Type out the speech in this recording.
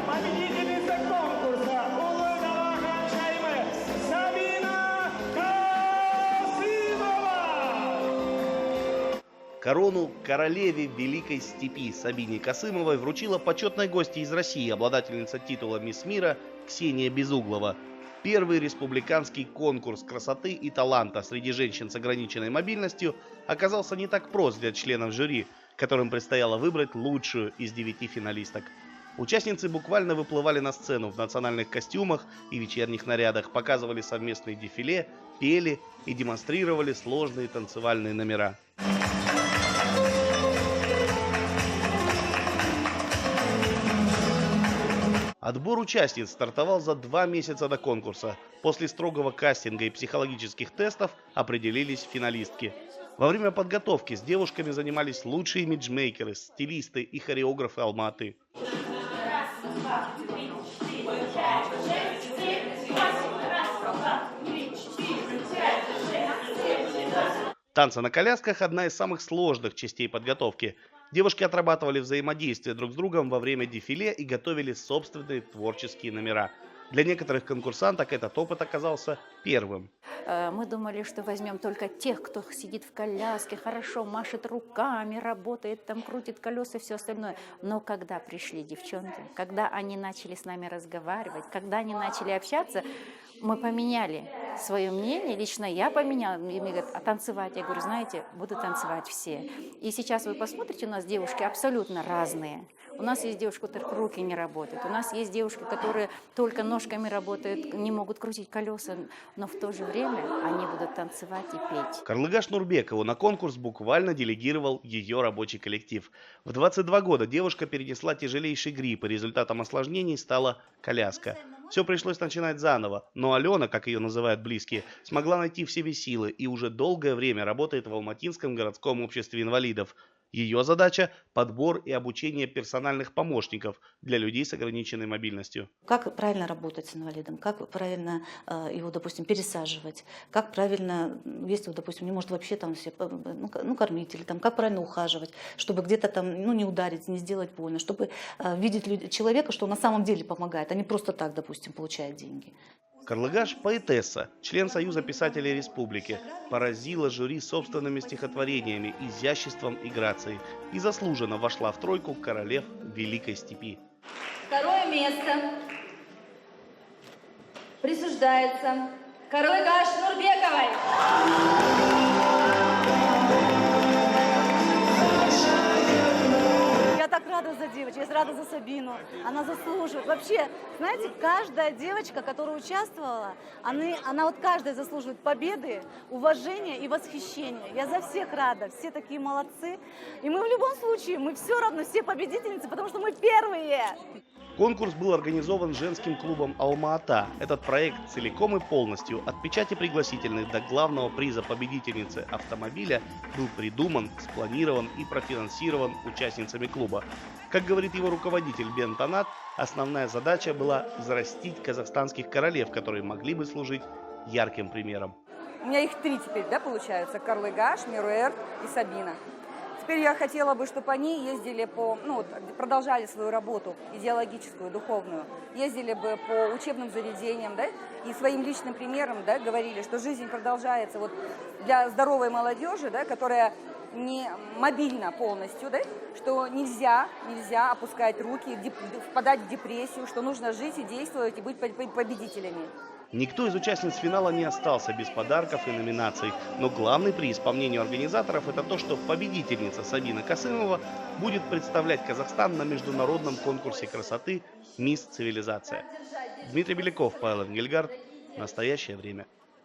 Победительница конкурса Улы-Далахан-Шаймы Сабина Касымова! Корону королеве Великой Степи Сабине Касымовой вручила почетной гостья из России, обладательница титула «Мисс Мира» Ксения Безуглова. Первый республиканский конкурс красоты и таланта среди женщин с ограниченной мобильностью оказался не так прост для членов жюри, которым предстояло выбрать лучшую из 9 финалисток. Участницы буквально выплывали на сцену в национальных костюмах и вечерних нарядах, показывали совместные дефиле, пели и демонстрировали сложные танцевальные номера. Отбор участниц стартовал за 2 месяца до конкурса. После строгого кастинга и психологических тестов определились финалистки. Во время подготовки с девушками занимались лучшие имиджмейкеры, стилисты и хореографы Алма-Аты. Танцы на колясках – одна из самых сложных частей подготовки. Девушки отрабатывали взаимодействие друг с другом во время дефиле и готовили собственные творческие номера. Для некоторых конкурсанток этот опыт оказался первым. Мы думали, что возьмем только тех, кто сидит в коляске, хорошо машет руками, работает, там крутит колеса и все остальное. Но когда пришли девчонки, когда они начали с нами разговаривать, когда они начали общаться, мы поменяли свое мнение, лично я поменяла. Мне говорят, а танцевать? Я говорю, знаете, буду танцевать все. И сейчас вы посмотрите, у нас девушки абсолютно разные. У нас есть девушки, у которых руки не работают. У нас есть девушки, которые только ножками работают, не могут крутить колеса, но в то же время они будут танцевать и петь. Карлыгаш Нурбекову на конкурс буквально делегировал ее рабочий коллектив. В 22 года девушка перенесла тяжелейший грипп, и результатом осложнений стала коляска. Все пришлось начинать заново, но Алена, как ее называют близкие, смогла найти в себе силы и уже долгое время работает в Алматинском городском обществе инвалидов. Ее задача – подбор и обучение персональных помощников для людей с ограниченной мобильностью. Как правильно работать с инвалидом, как правильно его, допустим, пересаживать, как правильно, если, допустим, не может вообще там все, кормить, или там, как правильно ухаживать, чтобы где-то там, не ударить, не сделать больно, чтобы видеть человека, что он на самом деле помогает, а не просто так, допустим, получает деньги. Карлыгаш – поэтесса, член Союза писателей республики, поразила жюри собственными стихотворениями, изяществом и грацией и заслуженно вошла в тройку королев Великой Степи. Второе место присуждается Карлыгаш Нурбековой. Я так рада за девочек, я рада за Сабину, она заслуживает. Вообще, знаете, каждая девочка, которая участвовала, она вот каждая заслуживает победы, уважения и восхищения. Я за всех рада, все такие молодцы. И мы в любом случае, мы все равно все победительницы, потому что мы первые. Конкурс был организован женским клубом «Алма-Ата». Этот проект целиком и полностью, от печати пригласительных до главного приза победительницы автомобиля, был придуман, спланирован и профинансирован участницами клуба. Как говорит его руководитель Бен Танат, основная задача была взрастить казахстанских королев, которые могли бы служить ярким примером. У меня их 3 теперь, получается: Карлыгаш, Мируэр и Сабина. Теперь я хотела бы, чтобы они ездили продолжали свою работу идеологическую, духовную, ездили бы по учебным заведениям, и своим личным примером, говорили, что жизнь продолжается для здоровой молодежи, которая не мобильна полностью, что нельзя опускать руки, впадать в депрессию, что нужно жить и действовать и быть победителями. Никто из участниц финала не остался без подарков и номинаций, но главный приз, по мнению организаторов, это то, что победительница Сабина Касымова будет представлять Казахстан на международном конкурсе красоты «Мисс Цивилизация». Дмитрий Беляков, Павел Энгельгард. Настоящее время.